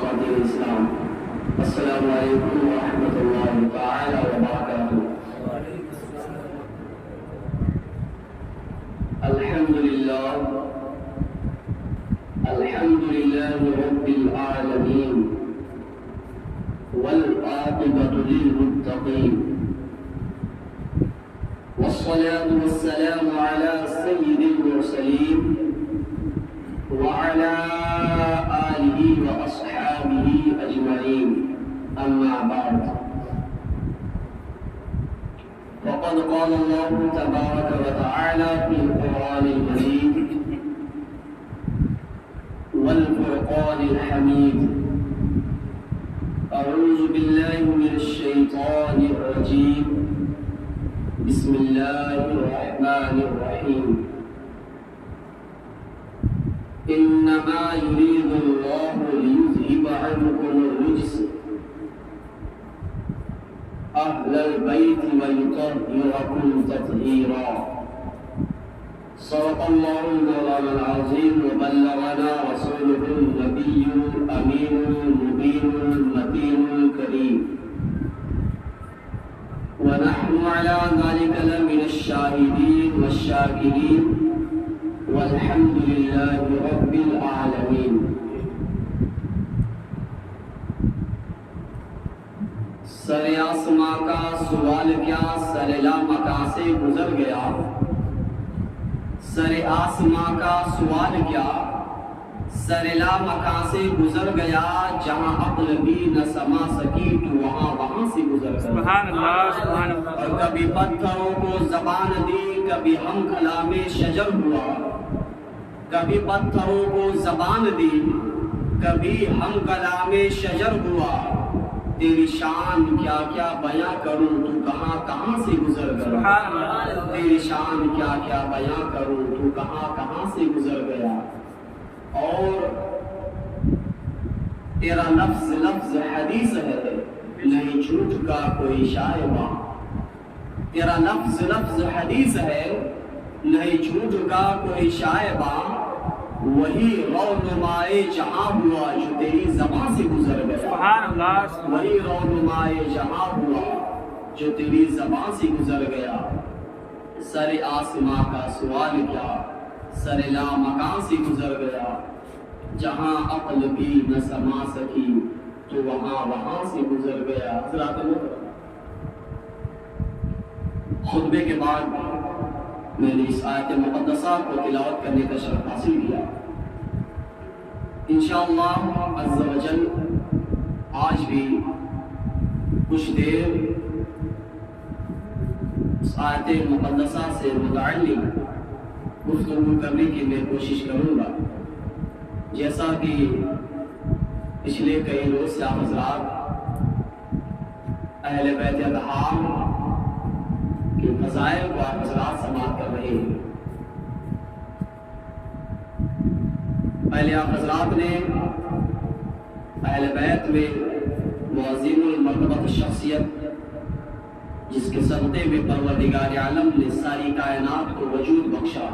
خاطر اسلام السلام علیکم ورحمۃ اللہ تعالی وبرکاتہ۔ الحمد للہ رب العالمین والعاقبۃ للمتقین والصلاة والسلام على سید المرسلین وعلى آلہ واصحابہ اجمعین، اما بعد فقد قال اللہ تبارک وتعالی فی القرآن المجید والفرقان الحمید۔ اعوذ باللہ من الشیطان الرجیم، بسم اللہ الرحمن الرحیم۔ انما يريد الله ليذهب عنكم الرجس اهل البيت ويطهركم تطهيرا۔ صدق الله مولانا العظيم وبلغنا رسوله النبي الامين المبين المتين الكريم، ونحن على ذلك لمن الشاهدين والشاكرين، والحمد للہ رب العالمین۔ سر آسماں کا سوال کیا سر لا مکاں سے گزر گیا، سر آسماں کا سوال کیا سر لا مکاں سے گزر گیا، جہاں عقل بھی نہ سما سکی تو وہاں سے گزر گیا۔ سبحان اللہ سبحان اللہ۔ اور کبھی پتھروں کو زبان دی، کبھی ہم کلام شجر ہوا، کبھی پتھروں کو زبان دی، کبھی ہم کلام شجر ہوا۔ تیری شان کیا کیا بیاں کروں، تو کہاں کہاں سے گزر گیا۔ تیری شان کیا کیا بیاں کروں، تو کہاں کہاں سے گزر گیا۔ اور تیرا لفظ لفظ حدیث ہے، نہیں جھوٹ کا کوئی شائبہ۔ تیرا لفظ لفظ حدیث ہے، نہیں جھوٹ کا کوئی شائبہ۔ وہی رونمائے جہاں ہوا جو تیری زبان سے گزر گیا۔ سبحان اللہ۔ وہی رونمائے جہاں ہوا جو تیری زبان سے گزر گیا۔ سر آسماں کا سوال کیا سر لا مکان سے گزر گیا، جہاں عقل بھی نہ سما سکی تو وہاں سے گزر گیا۔ حضرات محترم، خطبے کے بعد میں نے اس آیت مقدسہ کو تلاوت کرنے کا شرف حاصل کیا۔ انشاءاللہ عز و جل آج بھی کچھ دیر اس آیت مقدسہ سے متعلق گفتگو کرنے کی میں کوشش کروں گا۔ جیسا کہ پچھلے کئی روز سے آپ حضرات اہل بیت اطہار کے فضائل کو آپ حضرات سماعت کر رہے ہیں۔ پہلے آپ حضرات نے اہل بیت میں معظم المرتبہ شخصیت، جس کے صدقے میں پروردگار عالم نے ساری کائنات کو وجود بخشا،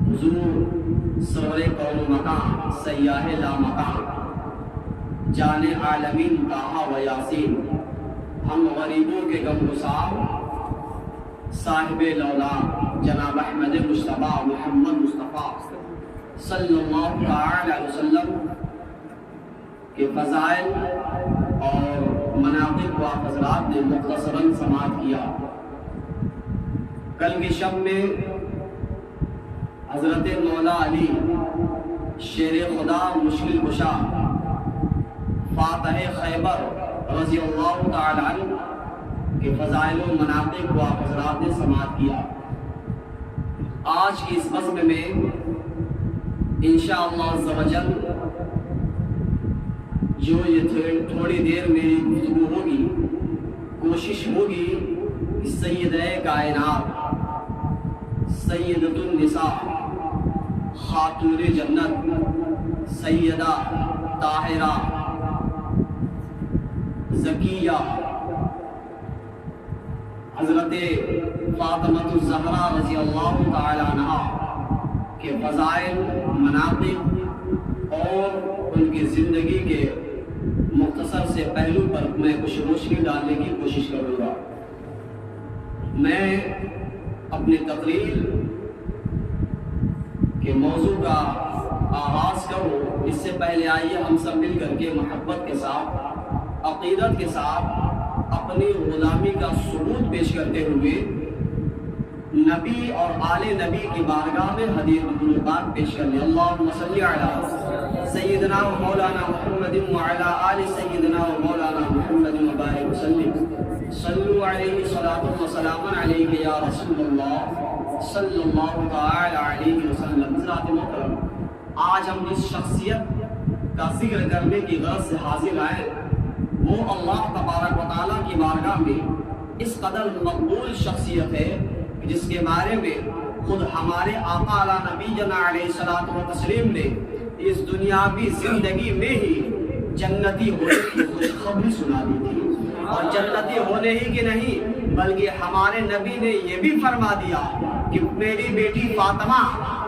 حضور سرور کون مکان سیاح لا مکان جان عالمین طٰہٰ و یاسین، ہم غریبوں کے غمگسار صاحب لولا جناب احمد مصطفیٰ محمد مصطفیٰ صلی اللہ علیہ وسلم کے فضائل اور مناقب کو آپ حضرات نے مختصراً سماعت کیا۔ کل کی شب میں حضرت مولا علی شیر خدا مشکل کشا فاتح خیبر رضی اللہ تعالی عنہ کے فضائل و مناقب کو آپ حضرات نے سماعت کیا۔ آج کی اس بزم میں انشاءاللہ عز و جل جو یہ تھوڑی دیر میری گفتگو ہوگی، کوشش ہوگی کہ سیدہ کائنات، سیدۃ النساء، خاتون جنت، سیدہ طاہرہ زکیہ حضرت فاطمہ الزہرا رضی اللہ تعالی عنہا کے فضائل، مناقب اور ان کی زندگی کے مختصر سے پہلو پر میں کچھ روشنی ڈالنے کی کوشش کروں گا۔ میں اپنی تقریر کے موضوع کا آغاز کروں اس سے پہلے آئیے ہم سب مل کر کے محبت کے ساتھ، عقیدت کے ساتھ اپنی غلامی کا ثبوت پیش کرتے ہوئے نبی اور آل نبی کی بارگاہ میں حدیث مبارک پیش کر لیں۔ اللہم صلی علی سیدنا و مولانا محمد وعلی آل سیدنا و مولانا محمد وبارک وسلم۔ صلو علیہ صلاۃ و سلام علیہ یا رسول اللہ صلی اللہ تعالی علیہ وسلم۔ حضرات محترم، آج ہم جس شخصیت کا ذکر کرنے کی غرض سے حاضر آئے وہ اللہ تبارک و تعالیٰ کی بارگاہ میں اس قدر مقبول شخصیت ہے جس کے بارے میں خود ہمارے آقا علی نبی جنا علیہ الصلوۃ والتسلیم نے اس دنیاوی زندگی میں ہی جنتی ہونے کی خوشخبری سنا دی تھی، اور جنتی ہونے ہی کی نہیں بلکہ ہمارے نبی نے یہ بھی فرما دیا کہ میری بیٹی فاطمہ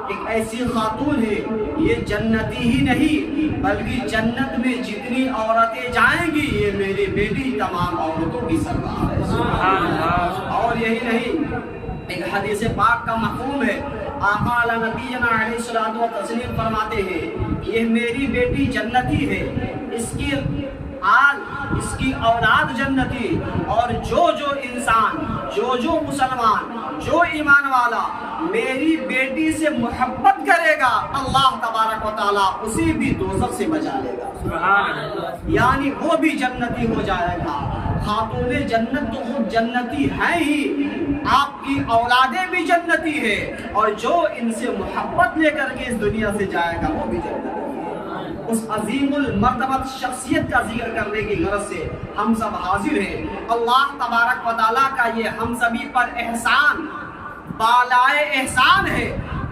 ایک ایسی خاتون ہے، یہ جنتی ہی نہیں بلکہ جنت میں جتنی عورتیں جائیں گی یہ میری بیٹی تمام عورتوں کی سردار ہے۔ سبحان اللہ۔ اور یہی نہیں، ایک حدیث پاک کا مفہوم ہے، آقا علی نبی جنا علیہ الصلوۃ والتسلیم فرماتے ہیں کہ یہ میری بیٹی جنتی ہے، اس کی آل، اس کی اولاد جنتی، اور جو انسان، جو مسلمان، جو ایمان والا میری بیٹی سے محبت کرے گا اللہ تبارک و تعالیٰ اسے بھی دوزخ سے بچا لے گا۔ سبحان اللہ۔ یعنی وہ بھی جنتی ہو جائے گا۔ خاتون جنت تو خود جنتی ہے ہی، آپ کی اولادیں بھی جنتی ہے، اور جو ان سے محبت لے کر کے اس دنیا سے جائے گا وہ بھی جنتی ہے۔ اس عظیم المرتبت شخصیت کا ذکر کرنے کی غرض سے ہم سب حاضر ہیں۔ اللہ تبارک و تعالیٰ کا یہ ہم سبھی پر احسان، بالائے احسان ہے،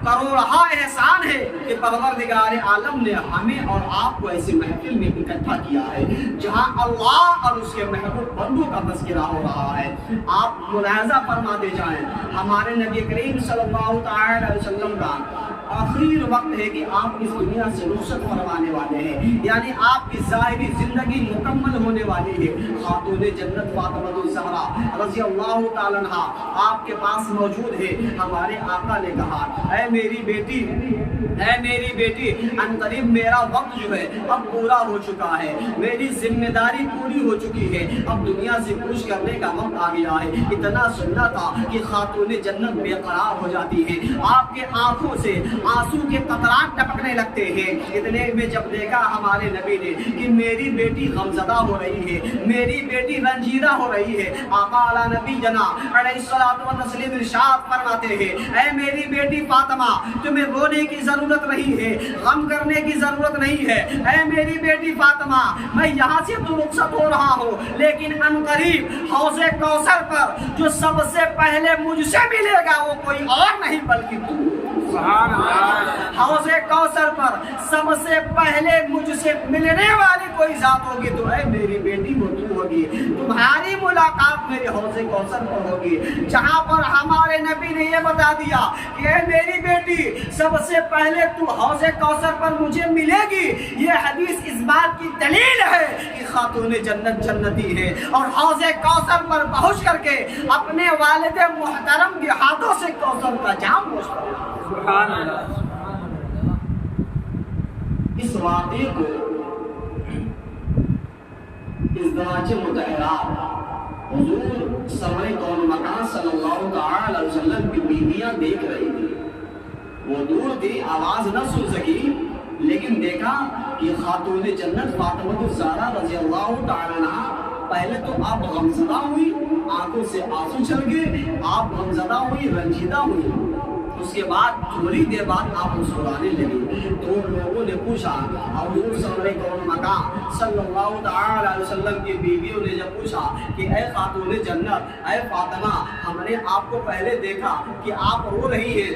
کروڑہا احسان ہے کہ پروردگار عالم نے ہمیں اور آپ کو ایسی محفل میں اکٹھا کیا ہے جہاں اللہ اور اس کے محبوب بندوں کا تذکرہ ہو رہا ہے۔ آپ ملاحظہ فرماتے جائیں، ہمارے نبی کریم صلی اللہ تعالی علیہ وسلم کا آخری وقت ہے کہ آپ اس دنیا سے رخصت فرمانے والے ہیں، یعنی آپ کی ظاہری زندگی مکمل ہونے والی ہے۔ خاتون جنت فاطمہ الزہرا رضی اللہ تعالیٰ عنہا آپ کے پاس موجود ہے۔ ہمارے آقا نے کہا، اے میری بیٹی، اے میری بیٹی، ان قریب میرا وقت جو ہے اب پورا ہو چکا ہے، میری ذمہ داری پوری ہو چکی ہے، اب دنیا سے کوچ کرنے کا وقت آ گیا ہے۔ اتنا سننا تھا کہ خاتون جنت بے قرار ہو جاتی ہے، آپ کے آنکھوں سے آنسو کے قطرات ٹپکنے لگتے ہیں۔ اتنے میں جب دیکھا ہمارے نبی نے کہ میری بیٹی غمزدہ ہو رہی ہے، میری بیٹی رنجیدہ ہو رہی ہے، آقا علی نبی جنا علیہ الصلوۃ والتسلیم ارشاد فرماتے ہیں، اے میری بیٹی فاطمہ، تمہیں رونے کی ضرورت نہیں ہے، غم کرنے کی ضرورت نہیں ہے۔ اے میری بیٹی فاطمہ، میں یہاں سے تو رخصت ہو رہا ہوں، لیکن ان قریب حوض کوثر پر جو سب سے پہلے مجھ سے ملے گا وہ کوئی اور نہیں بلکہ تو۔ سبحان اللہ۔ حوض کوثر پر سب سے پہلے مجھ سے ملنے والی کوئی ذات ہوگی تو اے میری بیٹی وہ تو ہوگی، تمہاری ملاقات میرے حوض کوثر پر ہوگی، جہاں پر ہمارے نبی نے یہ بتا دیا کہ اے میری بیٹی سب سے پہلے تو حوض کوثر پر مجھے ملے گی۔ یہ حدیث اس بات کی دلیل ہے کہ خاتون جنت جنتی ہے، اور حوض کوثر پر پہنچ کر کے اپنے والد محترم کے ہاتھوں سے کوثر کا جام نوش کرے۔ سبحان اللہ۔ اس واقعے کو ازدواج مطہرات حضور سرور کون مکان صلی اللہ تعالی علیہ وسلم کی بیویاں دیکھ رہی تھی۔ وہ دور تھی، آواز نہ سن سکی، لیکن دیکھا کہ خاتون جنت فاطمہ الزہرا رضی اللہ تعالی عنہا پہلے تو آپ غمزدہ ہوئی، آنکھوں سے آنسو چل گئے، آپ غمزدہ ہوئی، رنجیدہ ہوئی۔ اس کے بعد تھوڑی دیر بعد آپ مسکرانے لگی تو لوگوں نے پوچھا، اور حضور سرور کون مکان صلی اللہ تعالی علیہ وسلم کی بیویوں نے جب پوچھا کہ اے خاتون جنت، اے فاطمہ، ہم نے آپ کو پہلے دیکھا کہ آپ رو رہی ہیں،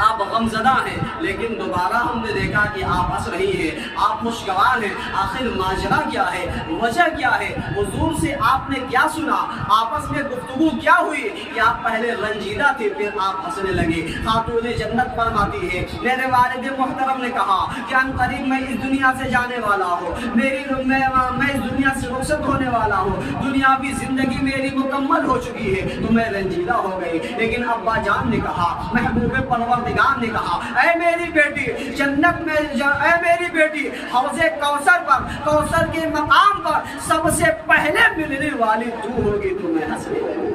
آپ غمزدہ ہیں، لیکن دوبارہ ہم نے دیکھا کہ آپ ہنس رہی ہیں، آپ خوشگوار ہیں۔ آخر ماجرا کیا ہے، وجہ کیا ہے؟ حضور سے آپ نے کیا سنا، آپس میں گفتگو کیا ہوئی کہ آپ پہلے رنجیدہ تھے پھر آپ ہنسنے لگے؟ خاتون جنت فرماتی ہے میرے والد محترم نے کہا کہ ان قریب میں اس دنیا سے جانے والا ہوں، میں اس دنیا سے رخصت ہونے والا ہوں، دنیاوی زندگی میری مکمل ہو چکی ہے تو میں رنجیدہ ہو گئی۔ لیکن ابا جان نے کہا، محبوب پروردگار نے کہا، اے میری بیٹی جنت میں اے میری بیٹی حوض کوثر پر، کوثر کے مقام پر سب سے پہلے ملنے والی تو ہوگی، تو میں ہنسنے لگی۔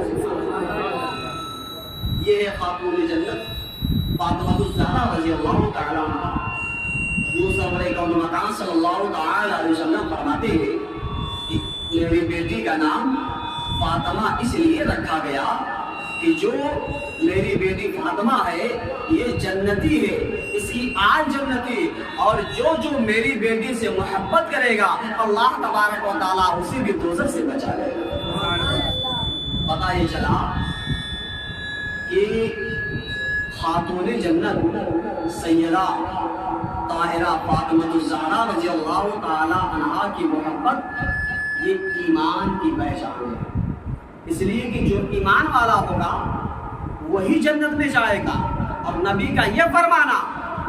یہ ہے خاتون جنت فاطمہ الزہرا رضی اللہ تعالی عنہا۔ حضور سرور کون مکان صلی اللہ تعالی علیہ وسلم فرماتے ہیں کہ میری بیٹی کا نام فاطمہ اس لیے رکھا گیا کہ جو میری بیٹی فاطمہ ہے یہ جنتی ہے، اس کی آل جنتی، اور جو میری بیٹی سے محبت کرے گا اللہ تبارک و تعالیٰ اسی بھی دوزخ سے بچا لے گا۔ پتہ یہ چلا کہ خاتون جنت سیدہ طاہرہ فاطمہ الزہرا رضی اللہ تعالی عنہا کی محبت یہ ایمان کی پہچان ہے، اس لیے کہ جو ایمان والا ہوگا وہی جنت میں جائے گا۔ اور نبی کا یہ فرمانا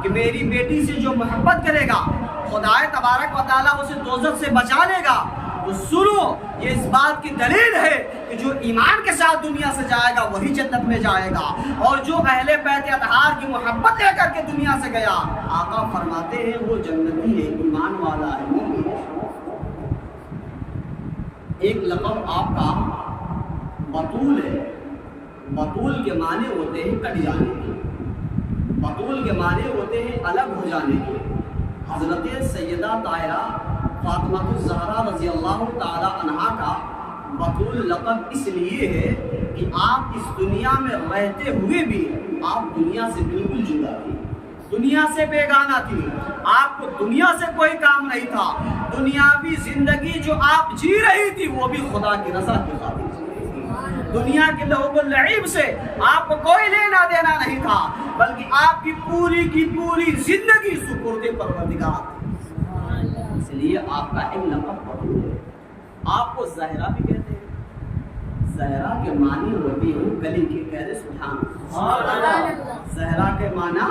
کہ میری بیٹی سے جو محبت کرے گا خدا تبارک و تعالیٰ اسے دوزخ سے بچا لے گا، تو سنو یہ اس بات کی دلیل ہے کہ جو ایمان کے ساتھ دنیا سے جائے گا وہی جنت میں جائے گا، اور جو اہل بیت اطہار کی محبت لے کر کے دنیا سے گیا آقا فرماتے ہیں وہ جنتی ہے، ایمان والا ہے، مومن ہے۔ ایک لقب آپ کا بطول ہے، بطول کے معنی ہوتے ہیں کٹ جانے کے، بطول کے معنی ہوتے ہیں الگ ہو جانے کے۔ حضرت سیدہ طاہرہ فاطمہ الزہرا رضی اللہ تعالی عنہا کا بطول لقب اس لیے ہے کہ آپ اس دنیا میں رہتے ہوئے بھی آپ دنیا سے بالکل جدا تھی، دنیا سے بیگانہ تھی، آپ کو دنیا سے کوئی کام نہیں تھا، دنیاوی زندگی جو آپ جی رہی تھی وہ بھی خدا کی رضا کی خاطر تھی۔ دنیا کے لہو و لعب سے آپ کو کوئی لینا دینا نہیں تھا، بلکہ آپ کی پوری زندگی سپرد پروردگار تھی، اس لیے آپ کا ایک لقب بطول ہے۔ آپ کو زہرا بھی کہتے ہیں، زہرا کے معنی ہوتی ہے کلی کے، کہتے سبحان اللہ، زہرا کے معنی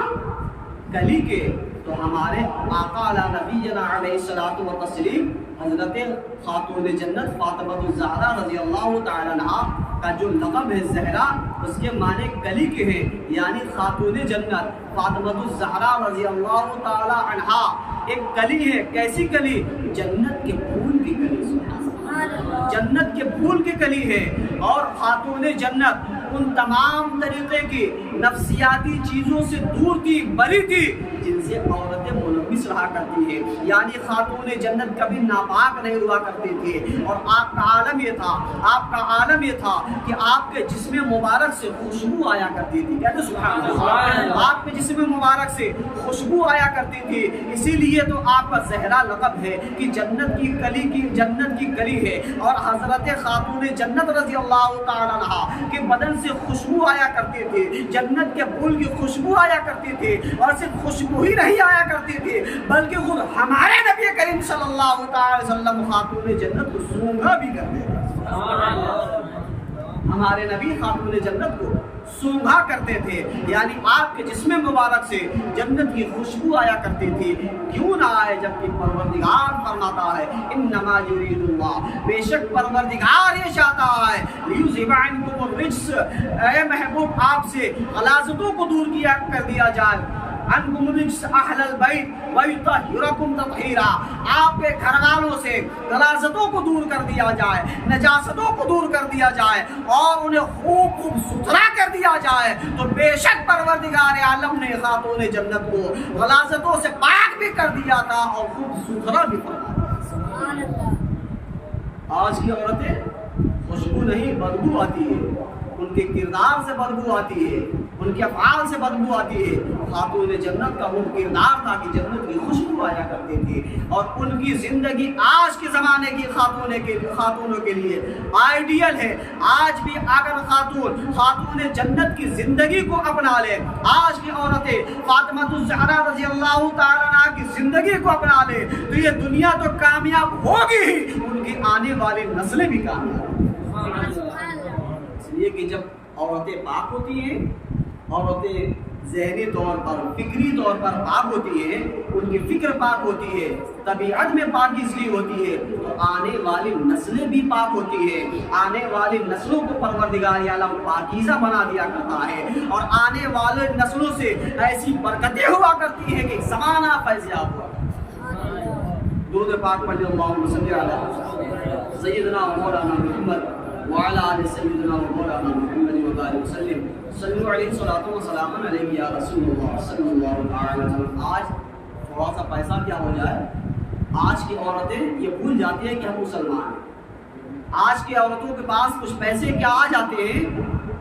کلی کے۔ تو ہمارے آقا علی نبینا علیہ الصلوۃ والتسلیم حضرت خاتون جنت فاطمہ الزہرا رضی اللہ تعالی عنہا کا جو لقب ہے زہرا، اس کے معنی کلی کے ہیں، یعنی خاتون جنت فاطمہ الزہرا رضی اللہ تعالی عنہا ایک کلی ہے۔ کیسی کلی؟ جنت کے پھول کی کلی، جنت کے پھول کی کلی ہے۔ اور خاتون جنت ان تمام طریقے کی نفسیاتی چیزوں سے دور تھی، بری تھی جن سے عورتیں ملوث رہا کرتی ہیں، یعنی خاتون جنت کبھی ناپاک نہیں ہوا کرتی تھی۔ اور آپ کا عالم یہ تھا، آپ کا عالم یہ تھا کہ آپ کے جسم مبارک سے خوشبو آیا کرتی تھی، کہتے سبحان اللہ، آپ کے جسم مبارک سے خوشبو آیا کرتی تھی، اسی لیے تو آپ کا زہرا لقب ہے کہ جنت کی کلی ہے۔ اور حضرت خاتون جنت رضی اللہ تعالی عنہا کے بدن سے خوشبو آیا کرتی تھی، جنت کے پھول کی خوشبو آیا کرتی تھی، اور صرف خوشبو ہی نہیں آیا کرتی تھی بلکہ خود ہمارے نبی کریم صلی اللہ تعالی وسلم خاتون جنت کو سونگھا بھی کرتے تھے، ہمارے نبی خاتون جنت کو سونگھا کرتے تھے، یعنی آپ کے جسم مبارک سے جنت کی خوشبو آیا کرتی تھی۔ کیوں نہ آئے جبکہ پروردگار فرماتا ہے انما یرید اللہ، بے شک پروردگار یہ چاہتا ہے لیذھب عنکم الرجس، اے محبوب آپ سے غلاظتوں کو دور کر دیا جائے، عنکم الرجس اہل البیت ویطہرکم تطہیرا، آپ کے گھر والوں سے غلاظتوں کو دور کر دیا جائے، نجاستوں کو دور کر دیا جائے اور انہیں خوب ستھرا کر دیا جائے، تو بے شک پروردگار عالم نے خاتون جنت کو غلاظتوں سے پاک بھی کر دیا تھا اور خوب ستھرا بھی فرما دیا۔ آج کی عورتیں خوشبو نہیں بدبو آتی ہے، ان کے کردار سے بدبو آتی ہے، ان کے افعال سے بدبو آتی ہے۔ خاتون جنت کا وہ کردار تھا کہ جنت کی خوشبو آیا کرتی تھی، اور ان کی زندگی آج کے زمانے کی خاتونوں کے لیے آئیڈیل ہے۔ آج بھی اگر خاتون جنت کی زندگی کو اپنا لے، آج کی عورتیں فاطمہ الزہرا رضی اللہ تعالیٰ عنہا کی زندگی کو اپنا لے تو یہ دنیا تو کامیاب ہوگی ہی، ان کی آنے والی نسلیں بھی کامیاب ہوگی۔ اس لیے کہ جب عورتیں پاک ہوتی ہیں، عورتیں ذہنی طور پر، فکری طور پر پاک ہوتی ہیں، ان کی فکر پاک ہوتی ہے، طبیعت میں پاکی اس لیے ہوتی ہے تو آنے والی نسلیں بھی پاک ہوتی ہے، آنے والی نسلوں کو پروردگار عالم پاکیزہ بنا دیا کرتا ہے، اور آنے والے نسلوں سے ایسی برکتیں ہوا کرتی ہیں کہ زمانہ فیضیاب ہوا۔ درود پاک پڑھیں، اللہم صلی علی سیدنا و مولانا محمد وعلی آل سیدنا و مولانا محمد وبارک وسلم، صلو علیہ الصلوۃ والسلام علیہ یا رسول اللہ صلی اللہ علیہ وسلم۔ آج تھوڑا سا پیسہ کیا ہو جائے، آج کی عورتیں یہ بھول جاتی ہیں کہ ہم مسلمان ہیں۔ آج کی عورتوں کے پاس کچھ پیسے کیا آ جاتے ہیں،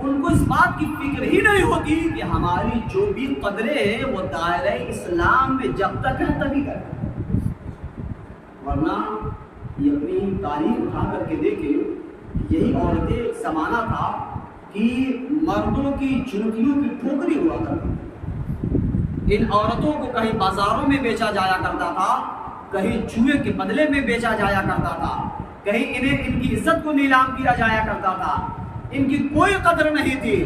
ان کو اس بات کی فکر ہی نہیں ہوتی کہ ہماری جو بھی قدریں ہیں وہ دائرہ اسلام میں جب تک ہے تبھی کریں، ورنہ یہ اپنی تاریخ اٹھا کر کے دیکھیں، یہی عورتیں زمانہ تھا کہ مردوں کی جوتیوں کی ٹھوکری ہوا کرتی، ان عورتوں کو کہیں بازاروں میں بیچا جایا کرتا تھا، کہیں جوئے کے بدلے میں بیچا جایا کرتا تھا، کہیں انہیں ان کی عزت کو نیلام کیا جایا کرتا تھا، ان کی کوئی قدر نہیں تھی،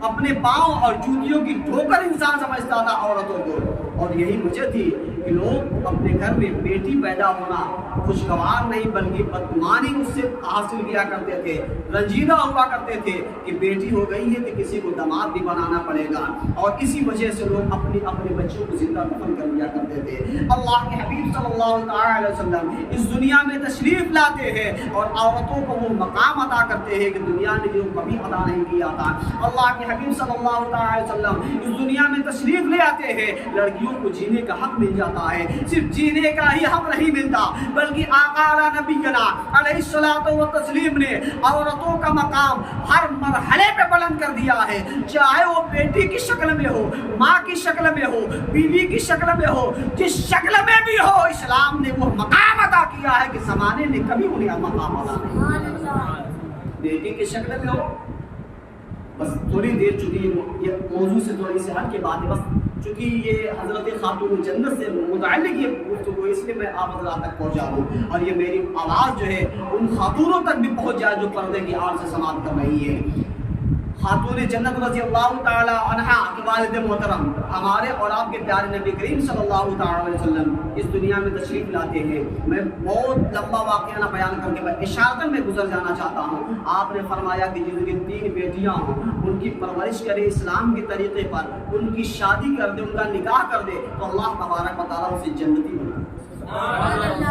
اپنے پاؤں اور جوتیوں کی ٹھوکر انسان سمجھتا تھا عورتوں کو۔ اور یہی وجہ تھی کہ لوگ اپنے گھر میں بیٹی پیدا ہونا خوشگوار نہیں بلکہ بدگمانی اس سے حاصل کیا کرتے تھے، رنجیدہ ہوا کرتے تھے کہ بیٹی ہو گئی ہے تو کسی کو داماد بھی بنانا پڑے گا، اور اسی وجہ سے لوگ اپنے بچوں کو زندہ دفن کر دیا کرتے تھے۔ اللہ کے حبیب صلی اللہ علیہ وسلم اس دنیا میں تشریف لاتے ہیں اور عورتوں کو وہ مقام عطا کرتے ہیں کہ دنیا نے جو کبھی عطا نہیں کیا تھا۔ اللہ کے حبیب صلی اللہ علیہ وسلم اس دنیا میں تشریف لے آتے ہیں، لڑکیوں کو جینے کا حق مل جاتا ہے، صرف جینے کا ہی حق نہیں ملتا بلکہ آقا نبینا علیہ الصلوۃ والتسلیم نے عورتوں کا مقام ہر مرحلے پہ بلند کر دیا ہے، چاہے وہ بیٹی کی شکل میں ہو، ماں کی شکل میں ہو، بیوی کی شکل میں ہو، جس شکل میں بھی ہو، اسلام نے وہ مقام عطا کیا ہے کہ زمانے نے کبھی انہیں مقام عطا نہیں۔ بیٹی کی شکل میں ہو، بس تھوڑی دیر چکی یہ موضوع سے تھوڑی سی ہٹ کے بات ہے، بس چونکہ یہ حضرت خاتون جنت سے متعلق یہ گفتگو اس لیے میں آپ حضرات تک پہنچا دوں، اور یہ میری آواز جو ہے ان خاتونوں تک بھی پہنچ جائے جو پردے کی آڑ سے سماعت کر رہی ہے۔ خاتون جنت رضی اللہ تعالی عنہا کی والد محترم ہمارے اور آپ کے پیارے نبی کریم صلی اللہ تعالی علیہ وسلم اس دنیا میں تشریف لاتے ہیں۔ میں بہت لمبا واقعہ نہ بیان کر کے میں اشارتاً میں گزر جانا چاہتا ہوں۔ آپ نے فرمایا کہ جن کی 3 بیٹیاں ہوں ان کی پرورش کرے اسلام کے طریقے پر، ان کی شادی کر دے، ان کا نکاح کر دے تو اللہ تبارک و تعالیٰ اسے جنتی بنا دے۔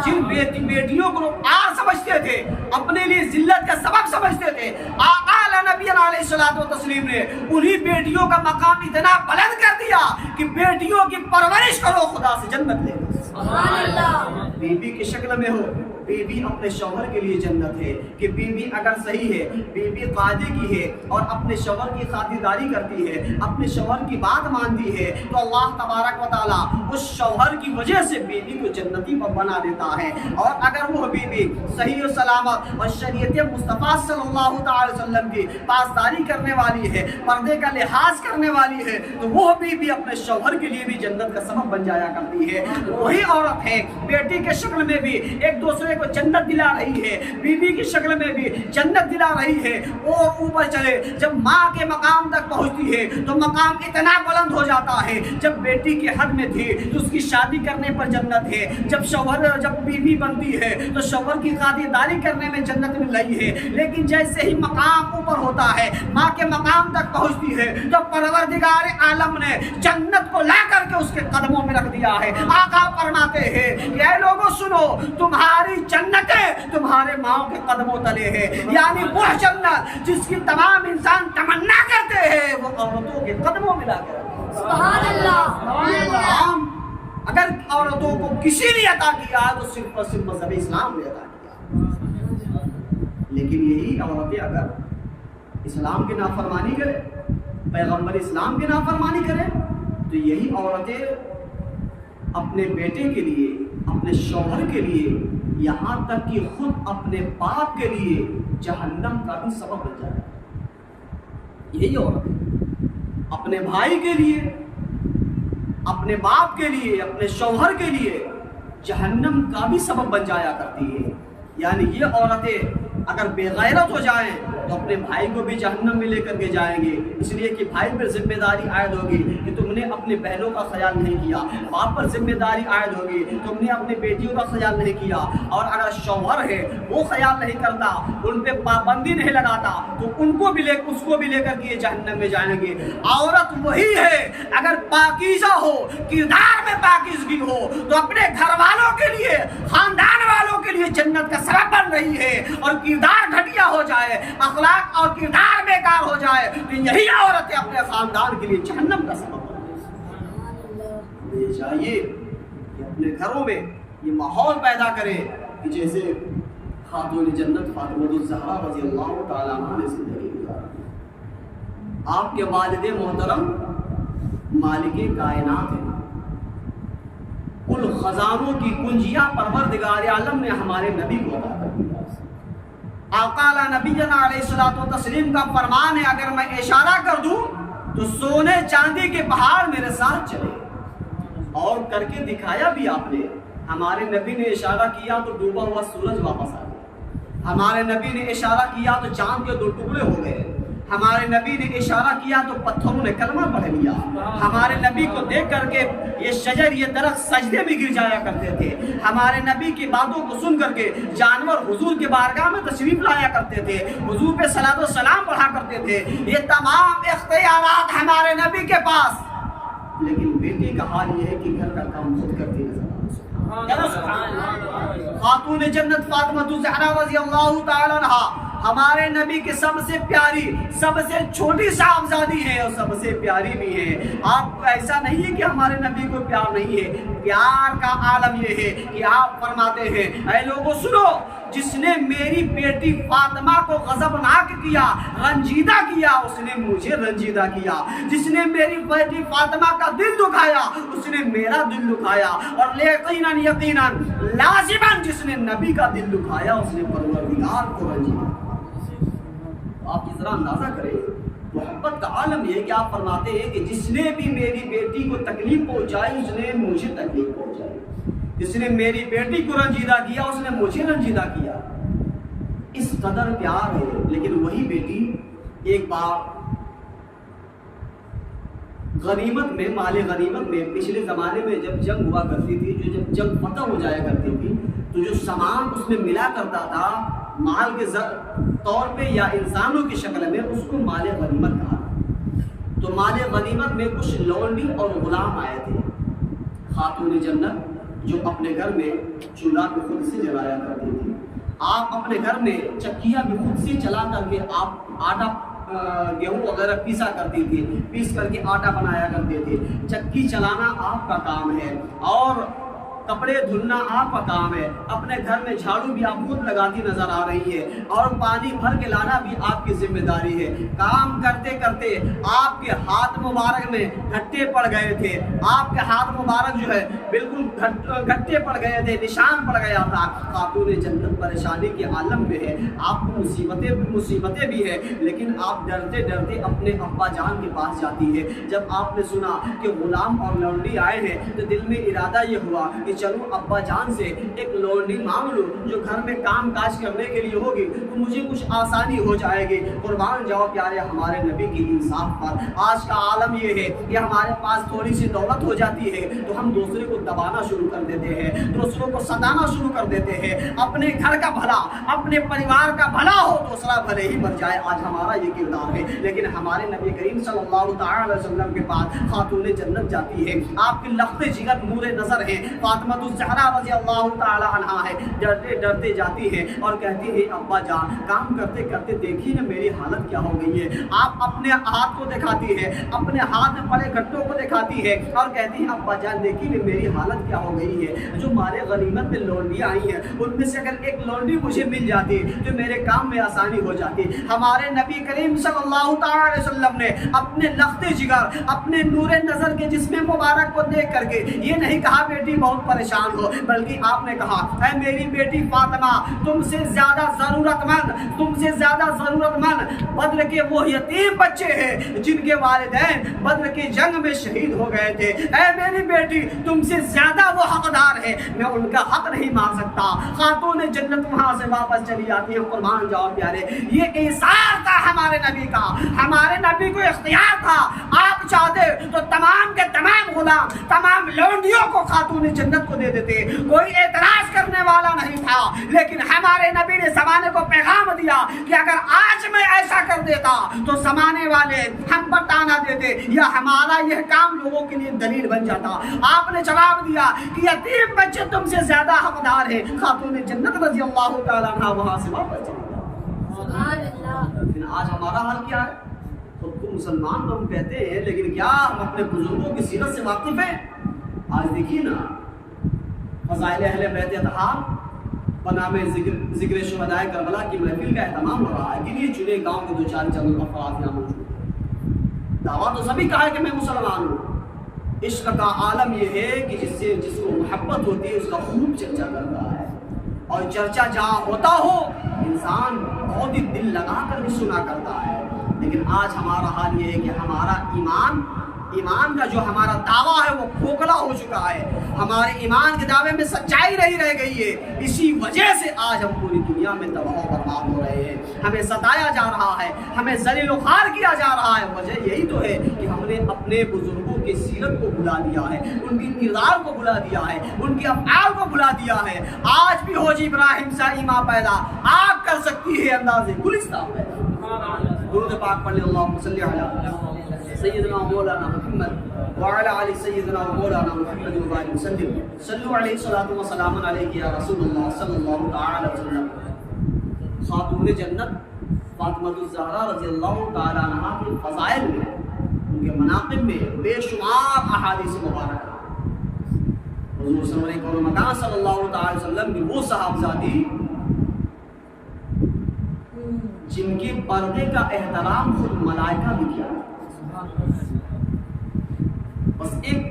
جن بیٹیوں کو آر سمجھتے تھے، اپنے لیے ذلت کا سبب سمجھتے تھے، آقا نبی علیہ الصلوۃ والتسلیم نے انہی بیٹیوں کا مقام اتنا بلند کر دیا کہ بیٹیوں کی پرورش کرو خدا سے جنت لے لو۔ سبحان اللہ۔ بیوی کی شکل میں ہو، بیوی اپنے شوہر کے لیے جنت ہے کہ بیوی اگر صحیح ہے، بیوی قاعدے کی ہے اور اپنے شوہر کی خاطرداری کرتی ہے، اپنے شوہر کی بات مانتی ہے تو اللہ تبارک و تعالیٰ اس شوہر کی وجہ سے بیوی کو جنتی بنا دیتا ہے۔ اور اگر وہ بیوی صحیح و سلامت اور شریعت مصطفیٰ صلی اللہ تعالی وسلم کی پاسداری کرنے والی ہے، پردے کا لحاظ کرنے والی ہے تو وہ بیوی اپنے شوہر کے لیے بھی جنت کا سبب بن جایا کرتی ہے۔ وہی عورت ہے بیٹی کے شکل میں بھی ایک دوسرے کو جنت دلا رہی ہے، بیوی کی شکل میں بھی جنت دلا رہی ہے۔ اور اوپر چلے جب ماں کے مقام تک پہنچتی ہے تو مقام اتنا بلند ہو جاتا ہے، جب بیٹی کے حد میں تھی تو اس کی شادی کرنے پر جنت ہے، جب بیوی بنتی ہے تو شوہر کی خاطرداری کرنے میں جنت مل رہی ہے۔ لیکن جیسے ہی مقام اوپر ہوتا ہے، ماں کے مقام تک پہنچتی ہے تو پروردگار عالم نے جنت کو لا کر کے اس کے قدموں میں رکھ دیا ہے۔ آقا فرماتے ہیں کہ اے لوگوں سنو، تمہاری جنتیں تمہارے ماؤں کے قدموں تلے ہے، یعنی وہ جنت جس کی تمام انسان تمنا کرتے ہیں وہ عورتوں کے قدموں میں لا کر رکھا ہے۔ سبحان اللہ۔ اگر عورتوں کو کسی نے عطا کیا تو صرف اور صرف مذہب اسلام نے عطا کیا، لیکن یہی عورتیں اگر اسلام کی نافرمانی کرے، پیغمبر اسلام کی نافرمانی کرے، تو یہی عورتیں اپنے بیٹے کے لیے، اپنے شوہر کے لیے، یہاں تک کہ خود اپنے باپ کے لیے جہنم کا بھی سبب بن جائے. یہی عورتیں اپنے بھائی کے لیے، اپنے باپ کے لیے، اپنے شوہر کے لیے جہنم کا بھی سبب بن جایا کرتی ہے. یعنی یہ عورتیں اگر بے غیرت ہو جائیں تو اپنے بھائی کو بھی جہنم میں لے کر کے جائیں گے، اس لیے کہ بھائی پر ذمہ داری عائد ہوگی کہ تم نے اپنے بہنوں کا خیال نہیں کیا، باپ پر ذمہ داری عائد ہوگی تم نے اپنے بیٹیوں کا خیال نہیں کیا، اور اگر شوہر ہے وہ خیال نہیں کرتا، ان پہ پابندی نہیں لگاتا، تو اس کو بھی لے کر کے جہنم میں جائیں گے. عورت وہی ہے اگر پاکیزہ ہو، کردار میں پاکیزگی ہو، تو اپنے گھر والوں کے لیے، خاندان والوں کے لیے جنت کا سبب بن رہی ہے، اور کردار گھٹیا ہو جائے، اخلاق اور کردار بیکار ہو جائے، تو یہی عورتیں اپنے خاندان کے لیے جہنم کا سبب بن رہی ہیں. ہمیں چاہیے کہ اپنے گھروں میں یہ ماحول پیدا کرے کہ جیسے خاتون جنت فاطمہ الزہرا رضی اللہ تعالیٰ عنہ نے زندگی گزاری. آپ کے والد محترم مالک کائنات ہیں، کل خزانوں کی کنجیاں پروردگار عالم نے ہمارے نبی کو عطا کر دیا. آقا نبینا علیہ الصلوۃ والتسلیم کا فرمان ہے، اگر میں اشارہ کر دوں تو سونے چاندی کے پہاڑ میرے ساتھ چلے، اور کر کے دکھایا بھی آپ نے. ہمارے نبی نے اشارہ کیا تو ڈوبا ہوا سورج واپس آ گیا، ہمارے نبی نے اشارہ کیا تو چاند کے 2 ٹکڑے ہو گئے، ہمارے نبی نے اشارہ کیا تو پتھروں نے کلمہ پڑھ لیا. ہمارے نبی کو دیکھ کر کے یہ شجر، یہ درخت سجدے میں گر جایا کرتے تھے. ہمارے نبی کی باتوں کو سن کر کے جانور حضور کے بارگاہ میں تشریف لایا کرتے تھے، حضور پہ صلاۃ و سلام پڑھا کرتے تھے. یہ تمام اختیارات ہمارے نبی کے پاس، لیکن بیٹی کا حال یہ ہے کہ گھر کا کام خود کرتی نظر آ رہی ہے. خاتون جنت فاطمہ الزہرا رضی اللہ تعالی عنہا ہمارے نبی کی سب سے پیاری، سب سے چھوٹی صاحبزادی ہے، اور سب سے پیاری بھی ہے. آپ ایسا نہیں ہے کہ ہمارے نبی کو پیار نہیں ہے، پیار کا عالم یہ ہے کہ آپ فرماتے ہیں، اے لوگوں سنو، جس نے میری بیٹی فاطمہ کو غضبناک کیا، رنجیدہ کیا، اس نے مجھے رنجیدہ کیا. جس نے میری بیٹی فاطمہ کا دل دکھایا، اس نے میرا دل دکھایا. اور یقیناً یقیناً لازماً جس نے نبی کا دل دکھایا، اس نے پروردگار کو رنجیدہ. آپ اس طرح اندازہ کریں، محبت کا عالم یہ ہے کہ آپ فرماتے ہیں کہ جس نے بھی میری بیٹی کو تکلیف پہنچائی، اس نے مجھے تکلیف پہنچائی. جس نے میری بیٹی کو رنجیدہ کیا، اس نے مجھے رنجیدہ کیا. اس قدر پیار ہے. لیکن وہی بیٹی ایک بار غنیمت میں، مال غنیمت میں، پچھلے زمانے میں جب جنگ ہوا کرتی تھی، جب جنگ فتح ہو جایا کرتی تھی، تو جو سامان اس میں ملا کرتا تھا مال کے طور پہ یا انسانوں کی شکل میں، اس کو مال غنیمت کہا. تو مال غنیمت میں کچھ لونڈی اور غلام آئے تھے. خاتون جنت جو اپنے گھر میں چولہا بھی خود سے جلایا کرتی تھی، آپ اپنے گھر میں چکیاں بھی خود سے چلا کر کے آپ آٹا گیہوں وغیرہ پیسا کرتی تھی، پیس کر کے آٹا بنایا کرتے تھے. چکی چلانا آپ کا کام ہے، اور کپڑے دھلنا آپ کا کام ہے. اپنے گھر میں جھاڑو بھی آپ خود لگاتی نظر آ رہی ہے، اور پانی بھر کے لانا بھی آپ کی ذمہ داری ہے. کام کرتے کرتے آپ کے ہاتھ مبارک میں گھٹے پڑ گئے تھے، آپ کے ہاتھ مبارک جو ہے بالکل گھٹے پڑ گئے تھے، نشان پڑ گیا تھا. خاتون جنت پریشانی کے عالم میں ہے، آپ کو مصیبتیں بھی ہے، لیکن آپ ڈرتے ڈرتے اپنے ابا جان کے پاس جاتی ہے. جب آپ نے سنا کہ غلام اور لونڈی آئے ہیں، تو دل میں ارادہ یہ ہوا کہ چلو ابا جان سے ایک لونڈی مانگ لو جو گھر میں کام کاج کرنے کے لیے ہوگی، تو مجھے کچھ آسانی ہو جائے گی. قربان جاؤ پیارے ہمارے نبی کی انصاف پر. آج کا عالم یہ ہے کہ ہمارے پاس تھوڑی سی دولت ہو جاتی ہے تو ہم دوسرے کو دبانا شروع کر دیتے ہیں، دوسروں کو ستانا شروع کر دیتے ہیں. اپنے گھر کا بھلا، اپنے پریوار کا بھلا ہو، دوسرا بھلے ہی مر جائے. آج ہمارا یہ کردار ہے. لیکن ہمارے نبی کریم صلی اللہ تعالی علیہ وسلم کے پاس خاتون جنت جاتی ہے، آپ کے لخت جگر نور نظر ہیں. فاطمہ الزہرا رضی اللہ تعالی عنہا ہے، ڈرتے ڈرتے جاتی ہے اور کہتی ہے ابا جان کام کرتے کرتے دیکھیے نا میری حالت کیا ہو گئی ہے۔ آپ اپنے ہاتھ کو دکھاتی ہے، اپنے ہاتھ میں پڑے گھٹوں کو دکھاتی ہے اور کہتی ہے ابا جان دیکھیے نا میری حالت کیا ہو گئی ہے۔ جو ہمارے غنیمت میں لونڈیاں آئی ہیں ان میں سے اگر ایک لونڈی مجھے مل جاتی تو میرے کام میں آسانی ہو جاتی۔ ہمارے نبی کریم صلی اللہ تعالی علیہ وسلم نے اپنے لخت جگر، اپنے نور نظر کے جسم مبارک کو دیکھ کر کے یہ نہیں کہا بیٹی بہت پریشان ہو، بلکہ آپ نے کہا اے میری بیٹی فاطمہ تم سے زیادہ ضرورت مند بدر کے وہ یتیم بچے ہیں جن کے والدین بدر کی جنگ میں شہید ہو گئے تھے۔ اے میری بیٹی تم سے زیادہ وہ حقدار ہے، میں ان کا حق نہیں مانگ سکتا۔ خاتون جنت وہاں سے واپس چلی جاتی ہے۔ قربان جاؤ پیارے، یہ ایثار تھا ہمارے نبی کا، ہمارے نبی کو اختیار تھا۔ آپ چاہتے تو تمام کے تمام غلام، تمام لونڈیوں کو خاتون جنت کو دے دیتے، کوئی اعتراض کرنے والا نہیں تھا۔ لیکن ہمارے نبی نے زمانے کو پیغام دیا کہ اگر آج میں ایسا کر دیتا تو زمانے والے ہم پر تانا دیتے یا ہمارا یہ کام لوگوں کے لیے دلیل بن جاتا۔ آپ نے جواب دیا کہ یتیم بچے تم سے زیادہ حقدار ہیں۔ خاتون جنت رضی اللہ تعالیٰ عنہ وہاں سے واپس چلی گئی۔ لیکن آج ہمارا حال کیا ہے؟ خود کو مسلمان تو ہم کہتے ہیں لیکن کیا ہم اپنے بزرگوں کی سیرت سے واقف ہیں؟ آج دیکھیے نا فضائل اہل بیت اطہار بنام ذکر شہدائے کربلا کی محفل کا اہتمام ہو رہا ہے، گنیے چنے گاؤں کے دو چار چند افراد یہاں موجود ہیں۔ دعویٰ تو سبھی کا ہے کہ میں مسلمان ہوں۔ عشق کا عالم یہ ہے کہ جس کو محبت ہوتی ہے اس کا خوب چرچا کرتا ہے، اور چرچا جہاں ہوتا ہو انسان بہت ہی دل لگا کر بھی سنا کرتا ہے۔ لیکن آج ہمارا حال یہ ہے کہ ہمارا ایمان کا جو ہمارا دعویٰ ہے وہ کھوکھلا ہو چکا ہے، ہمارے ایمان کے دعوے میں سچائی نہیں رہ گئی ہے۔ اسی وجہ سے آج ہم پوری دنیا میں تباہ و برباد ہو رہے ہیں، ہمیں ستایا جا رہا ہے، ہمیں ذلیل و خوار کیا جا رہا ہے۔ وجہ یہی تو ہے کہ ہم نے اپنے بزرگوں کی سیرت کو بھلا دیا ہے، ان کی کردار کو بھلا دیا ہے، ان کے افعال کو بھلا دیا ہے۔ آج بھی حوجی ابراہیم سے ایمان پیدا آپ کر سکتی ہے اندازے گلستان پیدا۔ درود پاک پڑھ لیں، اللہم صلی علی سیدنا مولانا محمد وعلی علی سیدنا مولانا محمد وبارک وسلم۔ صلو علیہ الصلوۃ والسلام علیک یا رسول اللہ صلی اللہ تعالی علیہ وسلم۔ خاتون جنت فاطمہ الزہرا رضی اللہ تعالی عنہا کے فضائل میں، ان کے مناقب میں بے شمار احادیث مبارکہ۔ حضور صلی اللہ تعالی وسلم کی وہ صحابزادی جن کے پردے کا احترام خود ملائکہ بھی کیا۔ بس ایک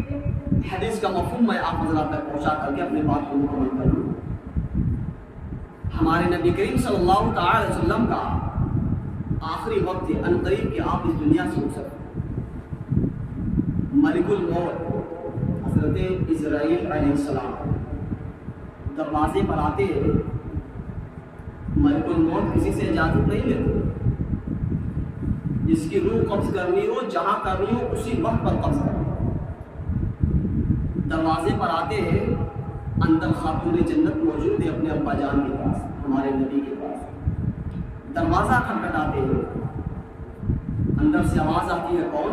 حدیث کا مفہوم میں آپ حضرات تک پہنچا کر کے اپنے بات کو مکمل کروں۔ ہمارے نبی کریم صلی اللہ تعالی علیہ وسلم کا آخری وقت ہے، عنقریب کہ آپ اس دنیا سے اٹھ سکتے۔ ملک الموت حضرت اسرائیل علیہ السلام دروازے پر آتے ہیں۔ ملک الموت کسی سے اجازت نہیں لیتے، جس کی روح قبض کرنی ہو جہاں کرنی ہو اسی وقت پر قبض کرنی۔ دروازے پر آتے ہیں، اندر خاتون جنت موجود ہے اپنے ابا جان کے پاس، ہمارے نبی کے پاس۔ دروازہ کھٹکھٹاتے ہیں، اندر سے آواز آتی ہے کون؟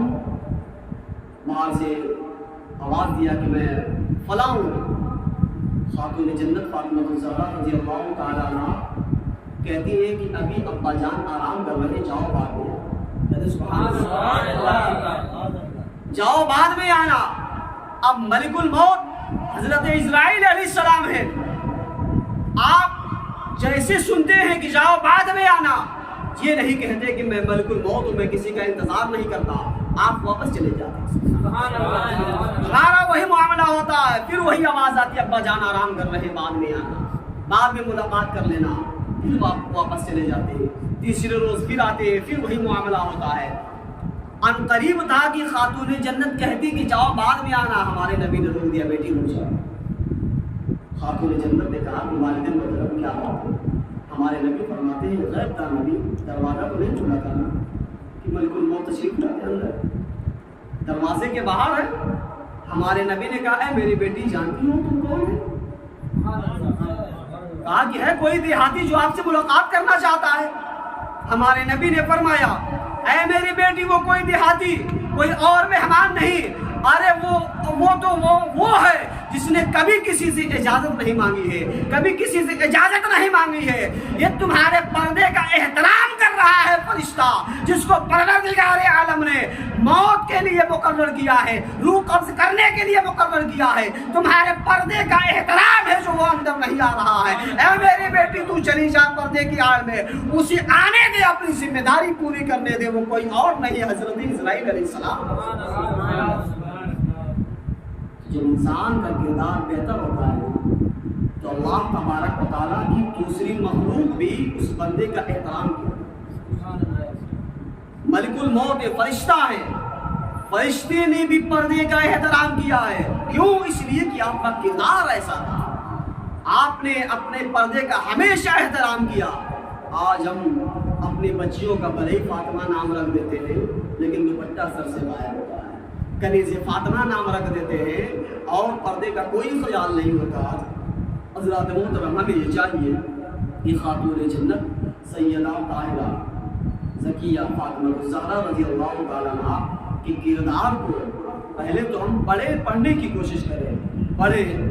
باہر سے آواز دیا کہ میں فلاں ہوں۔ خاتون جنت فاطمہ الزہرا رضی اللہ تعالی عنہا کہتی ہے کہ ابھی ابا جان آرام کر رہے، جاؤ بعد میں جاؤ بعد میں آنا۔ اب ملک الموت حضرت اسرائیل علیہ السلام ہے، آپ جیسے سنتے ہیں کہ جاؤ بعد میں آنا، یہ نہیں کہتے کہ میں ملک الموت ہوں، میں کسی کا انتظار نہیں کرتا، آپ واپس چلے جاتے۔ ہمارا وہی معاملہ ہوتا ہے، پھر وہی آواز آتی ہے ابا جان آرام کر رہے، بعد میں آنا، بعد میں ملاقات کر لینا، پھر واپس چلے جاتے ہیں۔ تیسرے روز پھر آتے ہیں، پھر وہی معاملہ ہوتا ہے۔ ان قریب تھا کہ خاتون جنت کہتی کہ جاؤ بعد میں آنا، ہمارے نبی نے روک دیا، بیٹی رک جاؤ۔ خاتون جنت نے کہا کہ والدین محترم کیا بات ہے؟ ہمارے نبی فرماتے ہیں غیب کا نبی دروازہ کو نہیں کھلا کرنا کہ ملک الموت تشریف لاتے اندر، دروازے کے باہر ہے۔ ہمارے نبی نے کہا اے میری بیٹی جانتی ہو تم کون ہے؟ کہا کہ ہے کوئی دیہاتی جو آپ سے ملاقات کرنا چاہتا ہے۔ ہمارے نبی نے فرمایا اے میری بیٹی وہ کوئی دیہاتی، کوئی اور مہمان نہیں، ارے وہ ہے جس نے کبھی کسی سے اجازت نہیں مانگی ہے، کبھی کسی سے اجازت نہیں مانگی ہے، یہ تمہارے پردے کا احترام کر رہا ہے فرشتہ جس کو پروردگار عالم نے موت کے لیے مقرر کیا ہے، روح قبض کرنے کے لیے مقرر کیا ہے۔ تمہارے پردے کا احترام ہے جو وہ اندر نہیں آ رہا ہے۔ اے میری بیٹی تو چلی جا پردے کی آڑ میں، اسے آنے دے، اپنی ذمہ داری پوری کرنے دے، وہ کوئی اور نہیں حضرت اسرائیل علیہ السلام۔ جب انسان کا کردار بہتر ہوتا ہے تو اللہ تبارک و تعالیٰ کی دوسری مخلوق بھی اس بندے کا احترام کرتی ہے۔ ملک الموت فرشتہ ہے، فرشتے نے بھی پردے کا احترام کیا ہے۔ کیوں؟ اس لیے کہ آپ کا کردار ایسا تھا، آپ نے اپنے پردے کا ہمیشہ احترام کیا۔ آج ہم اپنی بچیوں کا بھلے ہی فاطمہ نام رکھ دیتے ہیں لیکن دوپٹہ سر سے باہر ہوتا ہے، کنیز فاطمہ نام رکھ دیتے ہیں اور پردے کا کوئی خیال نہیں ہوتا۔ حضرات محترم، ہمیں یہ چاہیے کہ خاتون جنت سیدہ طاہرہ زکیہ فاطمہ الزہرا رضی اللہ تعالیٰ عنہا کے کردار کو پہلے تو ہم پڑھنے کی کوشش کریں، پڑھیں،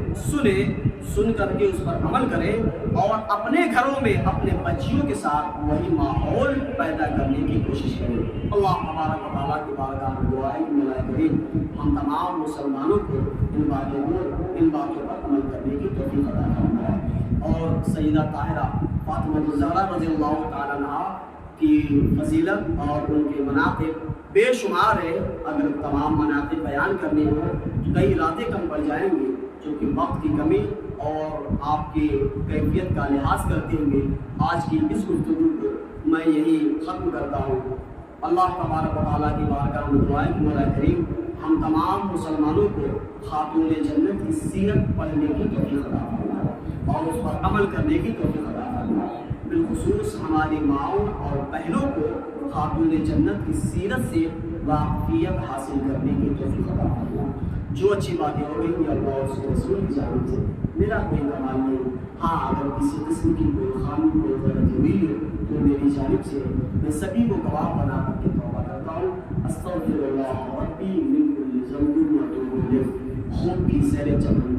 سن کر کے اس پر عمل کریں اور اپنے گھروں میں اپنے بچیوں کے ساتھ وہی ماحول پیدا کرنے کی کوشش کریں۔ اللہ تبارک و تعالیٰ کی بارگاہ میں دعا ہے کہ مولا کریم ہم تمام مسلمانوں کو ان باتوں پر عمل کرنے کی توفیق عطا فرمائے۔ اور سیدہ طاہرہ فاطمہ الزہرا رضی اللہ تعالیٰ عنہا کی فضیلت اور ان کے مناقب بے شمار ہے۔ اگر تمام مناقب بیان کرنے ہوں تو کئی راتیں کم پڑ جائیں گے، چونکہ وقت کی کمی اور آپ کی کیفیت کا لحاظ کرتے ہوئے آج کی اس گفتگو کو میں یہی ختم کرتا ہوں۔ اللہ تبارک و تعالیٰ کی بارگاہ میں دعا ہے کہ مولا کریم ہم تمام مسلمانوں کو خاتون جنت کی سیرت پڑھنے کی توفیق عطا فرمائے اور اس پر عمل کرنے کی توفیق عطا فرمائے۔ بالخصوص ہماری ماؤں اور بہنوں کو خاتون جنت کی سیرت سے واقفیت حاصل کرنے کی توفیق عطا فرمائے۔ جو اچھی باتیں ہو گئی ہیں اللہ اور اس کے رسول کی جانب سے، میرا کوئی کمال نہیں۔ ہاں اگر کسی قسم کی کوئی خامی کوئی غلطی ہوئی ہے تو میری جانب سے میں سبھی کو گواہ بنا کر کے توبہ کرتا ہوں۔ استغفر اللہ ربی من کل ذنب و اتوب الیہ۔ خوب کی سیر چمن